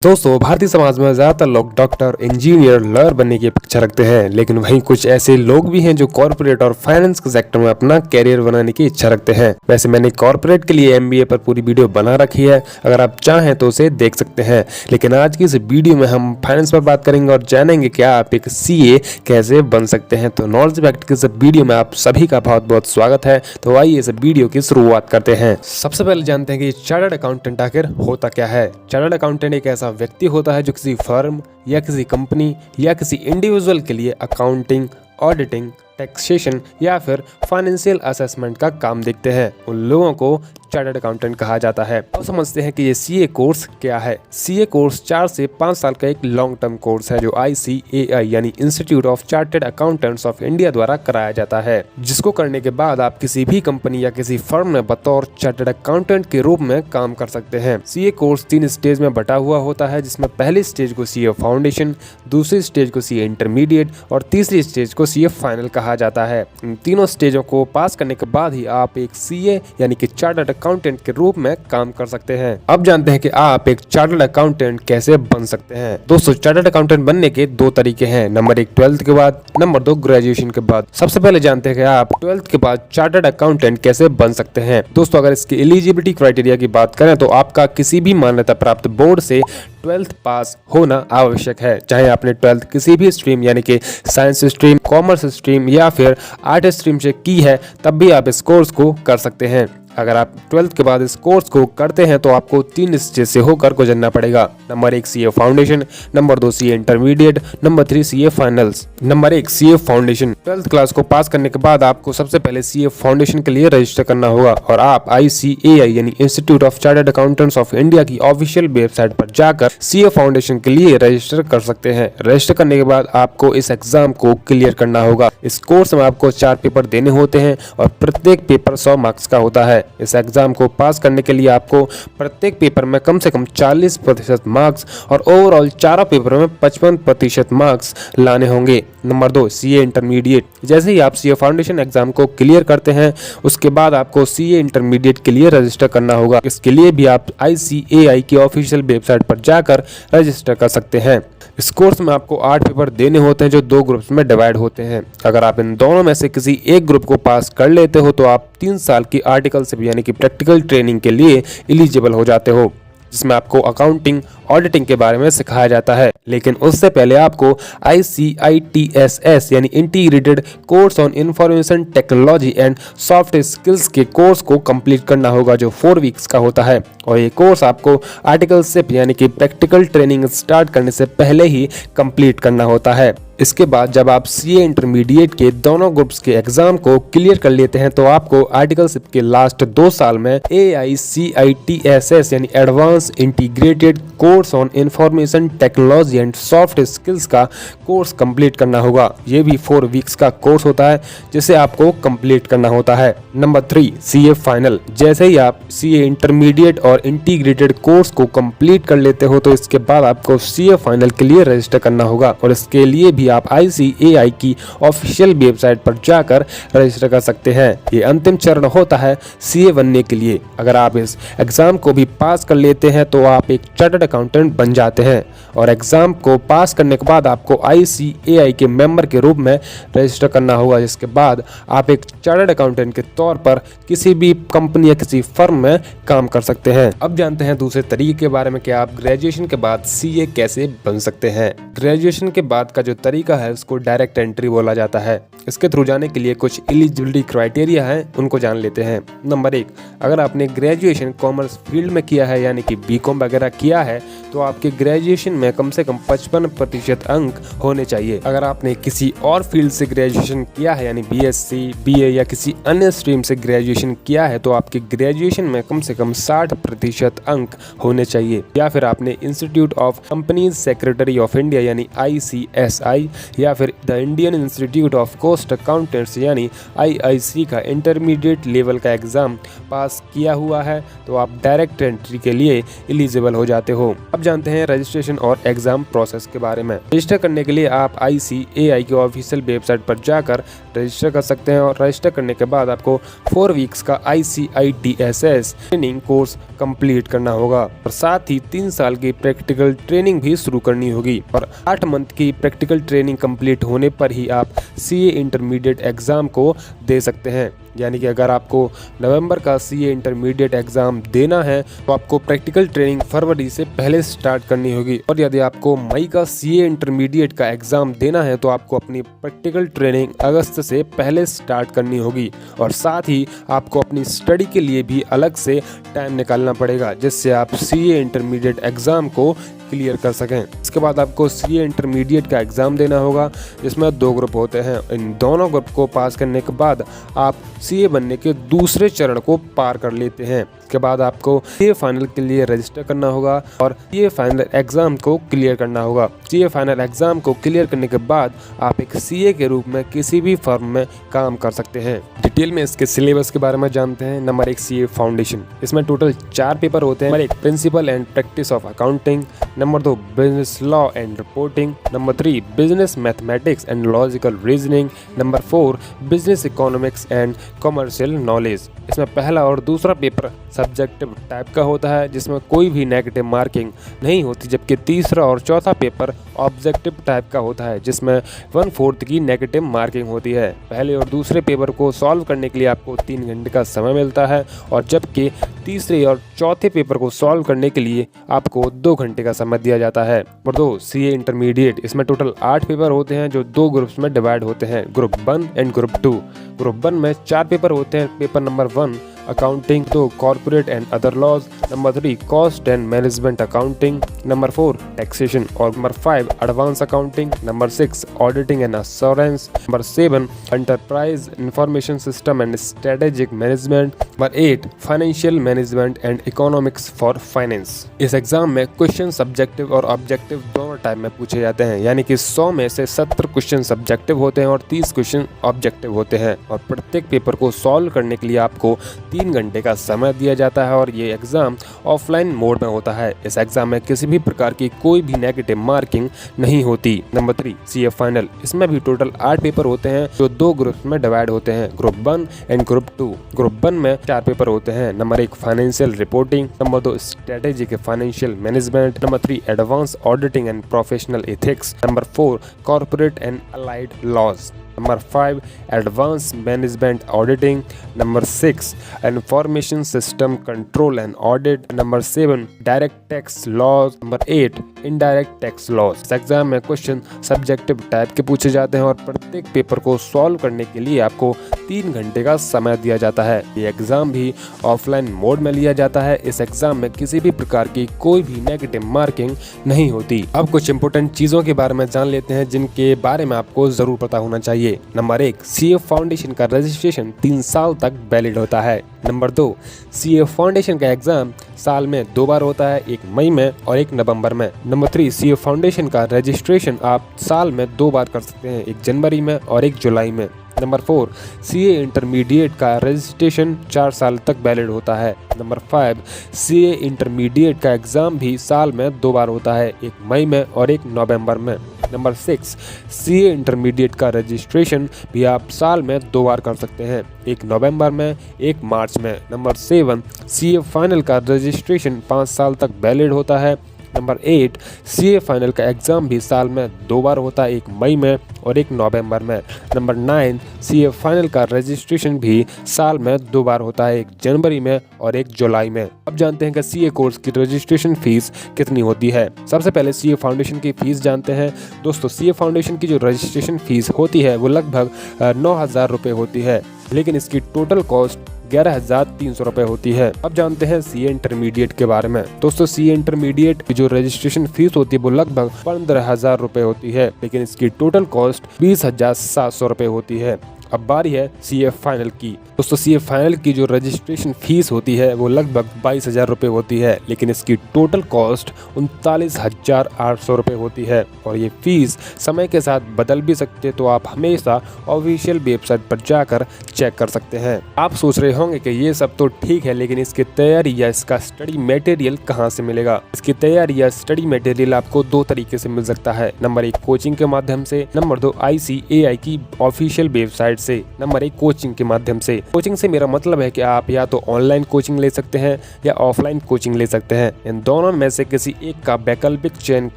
दोस्तों, भारतीय समाज में ज़्यादातर लोग डॉक्टर, इंजीनियर, लॉयर बनने की अपेक्षा रखते हैं, लेकिन वहीं कुछ ऐसे लोग भी हैं जो कॉर्पोरेट और फाइनेंस के सेक्टर में अपना कैरियर बनाने की इच्छा रखते हैं। वैसे मैंने कॉर्पोरेट के लिए एमबीए पर पूरी वीडियो बना रखी है, अगर आप चाहें तो उसे देख सकते हैं। लेकिन आज की इस वीडियो में हम फाइनेंस पर बात करेंगे और जानेंगे कि आप एक सीए कैसे बन सकते हैं। तो नॉलेज फैक्ट की इस वीडियो में आप सभी का बहुत बहुत स्वागत है। तो आइए इस वीडियो की शुरुआत करते हैं। सबसे पहले जानते हैं कि चार्टर्ड अकाउंटेंट आखिर होता क्या है। चार्टर्ड अकाउंटेंट एक ऐसा व्यक्ति होता है जो किसी फर्म या किसी कंपनी या किसी इंडिविजुअल के लिए अकाउंटिंग, ऑडिटिंग, टैक्सेशन या फिर फाइनेंशियल असेसमेंट का काम देखते हैं। उन लोगों को चार्टर्ड अकाउंटेंट कहा जाता है। अब समझते हैं कि ये सीए कोर्स क्या है। सीए कोर्स 4 से 5 साल का एक लॉन्ग टर्म कोर्स है जो ICAI यानी institute of chartered accountants of India द्वारा कराया जाता है, जिसको करने के बाद आप किसी भी कंपनी या किसी फर्म में बतौर चार्टर्ड अकाउंटेंट के रूप में काम कर सकते हैं। सीए कोर्स 3 स्टेज में बटा हुआ होता है, जिसमें पहली स्टेज को सीए फाउंडेशन, दूसरी स्टेज को सीए इंटरमीडिएट और तीसरी स्टेज को सीए फाइनल कहा जाता है। इन तीनों स्टेजों को पास करने के बाद ही आप एक सीए यानी कि चार्टर्ड अकाउंटेंट के रूप में काम कर सकते हैं। अब जानते हैं कि आप एक चार्टर्ड अकाउंटेंट कैसे बन सकते हैं। दोस्तों, चार्टर्ड अकाउंटेंट बनने के 2 तरीके हैं। नंबर 1 12th के बाद, नंबर 2 ग्रेजुएशन के बाद। सबसे पहले जानते हैं कि आप 12th के बाद चार्टर्ड अकाउंटेंट कैसे बन सकते हैं। दोस्तों, अगर इसकी एलिजिबिलिटी क्राइटेरिया की बात करें तो आपका किसी भी मान्यता प्राप्त बोर्ड से 12th पास होना आवश्यक है। चाहे आपने 12th किसी भी स्ट्रीम यानी कि साइंस स्ट्रीम, कॉमर्स स्ट्रीम या फिर आर्ट स्ट्रीम से की है, तब भी आप इस कोर्स को कर सकते हैं। अगर आप 12th के बाद इस कोर्स को करते हैं तो आपको 3 स्टेज से होकर गुजरना पड़ेगा। Number 1 CA foundation, number 2 CA intermediate, number 3 CA finals. Number 1 CA foundation. 12th class को पास करने के बाद आपको सबसे पहले सीए फाउंडेशन के लिए रजिस्टर करना होगा और आप ICAI यानी institute of chartered accountants of India की ऑफिशियल वेबसाइट पर जाकर सीए फाउंडेशन के लिए रजिस्टर कर सकते हैं। रजिस्टर करने के बाद आपको इस एग्जाम को क्लियर करना होगा। इस कोर्स में आपको 4 पेपर देने होते हैं और प्रत्येक पेपर 100 मार्क्स का होता है। इस एग्जाम को पास करने के लिए आपको प्रत्येक पेपर में कम से कम 40% मार्क्स और ओवरऑल चारों पेपर में 55% मार्क्स लाने होंगे। Number 2 CA intermediate. जैसे ही आप सीए फाउंडेशन एग्जाम को क्लियर करते हैं, उसके बाद आपको सीए इंटरमीडिएट के लिए रजिस्टर करना होगा। इसके लिए भी आप ICAI की ऑफिशियल वेबसाइट पर जाकर रजिस्टर कर सकते हैं। इस कोर्स में आपको 8 पेपर देने होते हैं जो 2 ग्रुप्स में डिवाइड होते हैं। अगर आप इन दोनों में से किसी एक ग्रुप को पास कर लेते हो तो आप 3 साल की आर्टिकलशिप यानी कि प्रैक्टिकल ट्रेनिंग के लिए एलिजिबल हो जाते हो, जिसमें आपको अकाउंटिंग, ऑडिटिंग के बारे में सिखाया जाता है। लेकिन उससे पहले आपको ICITSS यानी integrated course on information technology and soft skills के कोर्स को कंप्लीट करना होगा, जो 4 वीक्स का होता है। और ये कोर्स आपको आर्टिकलशिप यानी कि प्रैक्टिकल ट्रेनिंग स्टार्ट करने से पहले ही कंप्लीट करना होता है। इसके बाद जब आप सीए इंटरमीडिएट के दोनों ग्रुप्स के एग्जाम को क्लियर कर लेते हैं तो आपको आर्टिकलशिप के लास्ट 2 साल में AICITSS यानी advance integrated course on information technology and soft skills का कोर्स कंप्लीट करना होगा। ये भी 4 वीक्स का कोर्स होता है जिसे आपको कंप्लीट करना होता है। Number 3 CA final. जैसे ही आप सीए इंटरमीडिएट और इंटीग्रेटेड कोर्स को कंप्लीट कर लेते हो तो इसके बाद आपको सीए फाइनल के लिए रजिस्टर करना होगा और इसके लिए भी आप ICAI की ऑफिशियल वेबसाइट पर जाकर रजिस्टर कर सकते हैं। ये अंतिम चरण होता है सीए बनने के लिए। अगर आप इस एग्जाम को भी पास कर लेते हैं तो आप एक चार्टर्ड अकाउंटेंट बन जाते हैं और एग्जाम को पास करने के बाद आपको ICAI के मेंबर के रूप में रजिस्टर करना होगा, जिसके बाद आप एक चार्टर्ड अकाउंटेंट के तौर पर किसी भी कंपनी या किसी फर्म में काम कर सकते हैं। अब जानते हैं दूसरे तरीके के बारे में कि आप ग्रेजुएशन के बाद सीए कैसे बन सकते हैं। ग्रेजुएशन के बाद का जो तरीका है उसको डायरेक्ट एंट्री बोला जाता है। इसके थ्रू जाने के लिए कुछ एलिजिबिलिटी क्राइटेरिया हैं, उनको जान लेते हैं। नंबर 1, अगर आपने ग्रेजुएशन कॉमर्स फील्ड में किया है यानी कि बीकॉम वगैरह किया है तो आपके ग्रेजुएशन में कम से कम 55% अंक होने चाहिए। अगर आपने किसी और फील्ड से ग्रेजुएशन किया है यानी BSc, BA या किसी अन्य स्ट्रीम से ग्रेजुएशन किया है तो आपके ग्रेजुएशन में कम से कम 60% अंक होने चाहिए। या फिर आपने institute of companies secretary of India यानी ICSI या फिर the Indian institute of cost accountants यानी IIC का इंटरमीडिएट लेवल का एग्ज़ाम पास किया हुआ है तो आप डायरेक्ट एंट्री के लिए एलिजिबल हो जाते हो। अब जानते हैं रजिस्ट्रेशन और एग्ज़ाम प्रोसेस के बारे में। रजिस्टर करने के लिए आप ICAI के ऑफिशियल वेबसाइट पर जाकर रजिस्टर कर सकते हैं और रजिस्टर करने के बाद आपको 4 वीक्स का ICITSS ट्रेनिंग कोर्स कंप्लीट करना होगा और साथ ही 3 साल की प्रैक्टिकल ट्रेनिंग भी शुरू करनी होगी और 8 मंथ की प्रैक्टिकल ट्रेनिंग कंप्लीट होने पर ही आप CA इंटरमीडिएट एग्ज़ाम को दे सकते हैं। यानी कि अगर आपको नवंबर का CA इंटरमीडिएट एग्ज़ाम देना है तो आपको प्रैक्टिकल ट्रेनिंग फरवरी से पहले स्टार्ट करनी होगी और यदि आपको मई का CA इंटरमीडिएट का एग्ज़ाम देना है तो आपको अपनी प्रैक्टिकल ट्रेनिंग अगस्त से पहले स्टार्ट करनी होगी और साथ ही आपको अपनी स्टडी के लिए भी अलग से टाइम निकालना पड़ेगा जिससे आप CA इंटरमीडिएट एग्ज़ाम को क्लियर कर सकें। इसके बाद आपको CA इंटरमीडिएट का एग्ज़ाम देना होगा जिसमें 2 ग्रुप होते हैं। इन दोनों ग्रुप को पास करने के बाद आप CA बनने के दूसरे चरण को पार कर लेते हैं। इसके बाद आपको CA फाइनल के लिए रजिस्टर करना होगा और CA फाइनल एग्ज़ाम को क्लियर करना होगा। CA फाइनल एग्ज़ाम को क्लियर करने के बाद आप एक CA के रूप में किसी भी फर्म में काम कर सकते हैं। डिटेल में इसके सिलेबस के बारे में जानते हैं। नंबर 1 CA फाउंडेशन, इसमें टोटल 4 पेपर होते हैं। Number 1 principle and practice of accounting, number 2 business law and reporting, number 3 business mathematics and logical reasoning, number 4 business economics and commercial knowledge. इसमें पहला और दूसरा पेपर सब्जेक्टिव टाइप का होता है जिसमें कोई भी नेगेटिव मार्किंग नहीं होती, जबकि तीसरा और चौथा पेपर ऑब्जेक्टिव टाइप का होता है जिसमें 1/4 की नेगेटिव मार्किंग होती है। पहले और दूसरे पेपर को सॉल्व करने के लिए आपको 3 घंटे का समय मिलता है और जबकि तीसरे और चौथे पेपर को सॉल्व करने के लिए आपको 2 घंटे का समय दिया जाता है। नंबर 2 CA इंटरमीडिएट, इसमें टोटल 8 पेपर होते हैं जो 2 ग्रुप्स में डिवाइड होते हैं, ग्रुप 1 एंड ग्रुप 2। ग्रुप 1 में 4 पेपर होते हैं। Paper number 1 accounting, 2 corporate and other laws, number 3 cost and management accounting, number 4 taxation और number 5 advance accounting, number 6 auditing and assurance, number 7 enterprise information system and strategic management, number 8 financial management and economics for finance. इस exam में question subjective और objective दोनों type में पूछे जाते हैं, यानी कि 100 में से 70 क्वेश्चन सब्जेक्टिव होते हैं और 30 क्वेश्चन ऑब्जेक्टिव होते हैं और प्रत्येक पेपर को सॉल्व करने के लिए आपको 3 घंटे का समय दिया जाता है और ये एग्ज़ाम ऑफलाइन मोड में होता है। इस एग्ज़ाम में किसी भी प्रकार की कोई भी नेगेटिव मार्किंग नहीं होती। नंबर 3 CA फाइनल, इसमें भी टोटल 8 पेपर होते हैं जो 2 ग्रुप्स में डिवाइड होते हैं, ग्रुप 1 एंड ग्रुप 2। ग्रुप 1 में 4 पेपर होते हैं। Number 1 financial reporting, number 2 strategic financial management, number 3 advance auditing and professional ethics, number 4 corporate and allied laws, number 5 advance management auditing, number 6 information system control and audit, number 7 direct tax laws, number 8 indirect tax laws. इस exam में question subjective type के पूछे जाते हैं और प्रत्येक paper को solve करने के लिए आपको 3 घंटे का समय दिया जाता है। ये एग्जाम भी ऑफलाइन मोड में लिया जाता है। इस एग्जाम में किसी भी प्रकार की कोई भी नेगेटिव मार्किंग नहीं होती। अब कुछ इंपोर्टेंट चीजों के बारे में जान लेते हैं जिनके बारे में आपको जरूर पता होना चाहिए। नंबर 1 CA फाउंडेशन का रजिस्ट्रेशन 3 साल तक वैलिड होता है। नंबर 2 CA फाउंडेशन का एग्जाम साल में 2 बार होता है, एक मई में और एक नवंबर में। नंबर 3 CA फाउंडेशन का रजिस्ट्रेशन आप साल में 2 बार कर सकते हैं, एक जनवरी में और एक जुलाई में। नंबर 4 CA इंटरमीडिएट का रजिस्ट्रेशन 4 साल तक वैलिड होता है। नंबर 5 CA इंटरमीडिएट का एग्जाम भी साल में 2 बार होता है, एक मई में और एक नवंबर में। नंबर 6 CA इंटरमीडिएट का रजिस्ट्रेशन भी आप साल में 2 बार कर सकते हैं, एक नवंबर में एक मार्च में। नंबर 7 CA फाइनल का रजिस्ट्रेशन 5 साल तक वैलिड होता है। नंबर 8 CA फाइनल का एग्जाम भी साल में 2 बार होता है, एक मई में और एक नवंबर में। नंबर 9 CA फाइनल का रजिस्ट्रेशन भी साल में 2 बार होता है, एक जनवरी में और एक जुलाई में। अब जानते हैं कि CA कोर्स की रजिस्ट्रेशन फीस कितनी होती है। सबसे पहले CA फाउंडेशन की फीस जानते हैं। दोस्तों CA फाउंडेशन की जो रजिस्ट्रेशन फीस होती है वो लगभग 9,000 रुपये होती है, लेकिन इसकी टोटल कॉस्ट 11,300 रुपये होती है। अब जानते हैं CA इंटरमीडिएट के बारे में। दोस्तों CA इंटरमीडिएट की जो रजिस्ट्रेशन फीस होती है वो लगभग 15,000 रुपये होती है, लेकिन इसकी टोटल कॉस्ट 20,700 रुपये होती है। अब बारी है CA फाइनल की। दोस्तों CA फाइनल की जो रजिस्ट्रेशन फीस होती है वो लगभग 22,000 रुपये होती है, लेकिन इसकी टोटल कॉस्ट 39,800 रुपये होती है और ये फीस समय के साथ बदल भी सकते, तो आप हमेशा ऑफिशियल वेबसाइट पर जाकर चेक कर सकते हैं। आप सोच रहे होंगे कि ये सब तो ठीक है, लेकिन इसकी तैयारी या इसका स्टडी मटेरियल कहाँ से मिलेगा। इसकी तैयारी या स्टडी मटेरियल आपको दो तरीके से मिल सकता है। नंबर 1 कोचिंग के माध्यम से, नंबर 2 ICAI की ऑफिशियल वेबसाइट से। नंबर 1 कोचिंग के माध्यम से। कोचिंग से मेरा मतलब है कि आप या तो ऑनलाइन कोचिंग ले सकते हैं या ऑफलाइन कोचिंग ले सकते हैं। इन दोनों में से किसी एक का वैकल्पिक चयन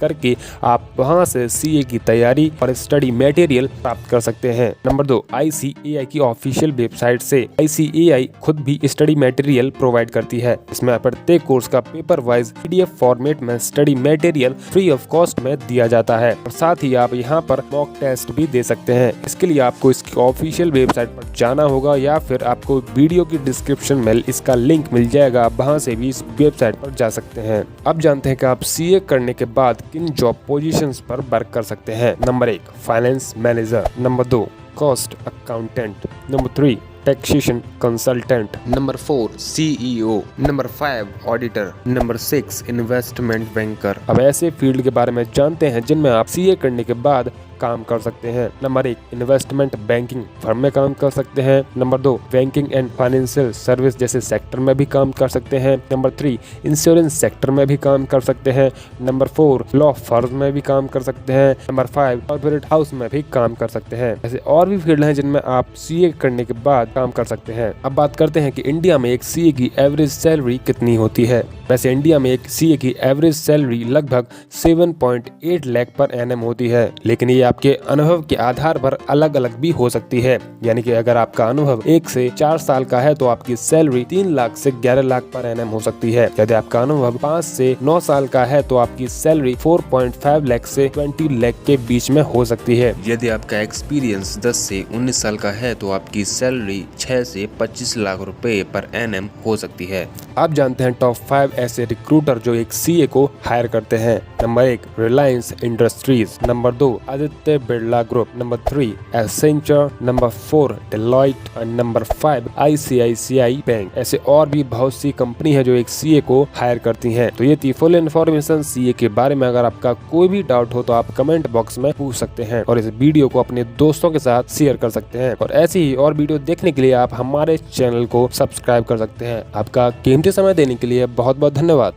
करके आप वहां से CA की तैयारी और स्टडी मटेरियल प्राप्त कर सकते हैं। नंबर 2 ICAI की ऑफिशियल वेबसाइट से। ICAI खुद भी स्टडी मटेरियल प्रोवाइड करती है। इसमें प्रत्येक कोर्स का पेपर वाइज PDF फॉर्मेट में study material free of cost में दिया जाता है और साथ ही आप यहाँ पर मॉक टेस्ट भी दे सकते हैं। इसके लिए आपको इसकी ऑफिशियल वेबसाइट पर जाना होगा या फिर आपको वीडियो की डिस्क्रिप्शन में इसका लिंक मिल जाएगा, आप वहाँ से भी इस वेबसाइट पर जा सकते हैं। अब जानते हैं कि आप CA करने के बाद किन जॉब पोजीशंस पर वर्क कर सकते हैं। Number 1 finance manager, number 2 cost accountant, number 3 taxation consultant, number 4 CEO, number 5 auditor, number 6 investment banker. अब ऐसे फील्ड के बारे में जानते हैं जिनमें आप CA करने के बाद काम कर सकते हैं। नंबर 1 इन्वेस्टमेंट बैंकिंग फर्म में काम कर सकते हैं। Number 2 banking and financial service जैसे सेक्टर में भी काम कर सकते हैं। नंबर 3 इंश्योरेंस सेक्टर में भी काम कर सकते हैं। नंबर 4 लॉ फर्म में भी काम कर सकते हैं। नंबर 5 कॉर्पोरेट हाउस में भी काम कर सकते हैं। ऐसे और भी फील्ड हैं जिनमें आप CA करने के बाद काम कर सकते हैं। अब बात करते हैं कि इंडिया में एक CA की एवरेज सैलरी कितनी होती है। वैसे इंडिया में एक CA की एवरेज सैलरी लगभग 7.8 लाख पर annum होती है, लेकिन ये आपके अनुभव के आधार पर अलग अलग भी हो सकती है। यानी कि अगर आपका अनुभव 1 से 4 साल का है तो आपकी सैलरी 3 लाख से 11 लाख पर annum हो सकती है। यदि आपका अनुभव 5 से 9 साल का है तो आपकी सैलरी 4.5 लाख से 20 लाख के बीच में हो सकती है। यदि आपका एक्सपीरियंस 10 से 19 साल का है तो आपकी सैलरी 6 से 25 लाख रुपए पर annum हो सकती है। आप जानते हैं टॉप 5 ऐसे रिक्रूटर जो एक CA को हायर करते हैं। Number 1 Reliance industries, number 2 Aditya Birla group, number 3 Accenture, number 4 Deloitte और नंबर 5 ICICI बैंक। ऐसे और भी बहुत सी कंपनी है जो एक CA को हायर करती हैं। तो ये थी फुल इन्फॉर्मेशन CA के बारे में। अगर आपका कोई भी डाउट हो तो आप कमेंट बॉक्स में पूछ सकते हैं और इस वीडियो को अपने दोस्तों के साथ शेयर कर सकते हैं। और ऐसी ही और वीडियो देखने के लिए आप हमारे चैनल को सब्सक्राइब कर सकते हैं। आपका कीमती समय देने के लिए बहुत बहुत धन्यवाद।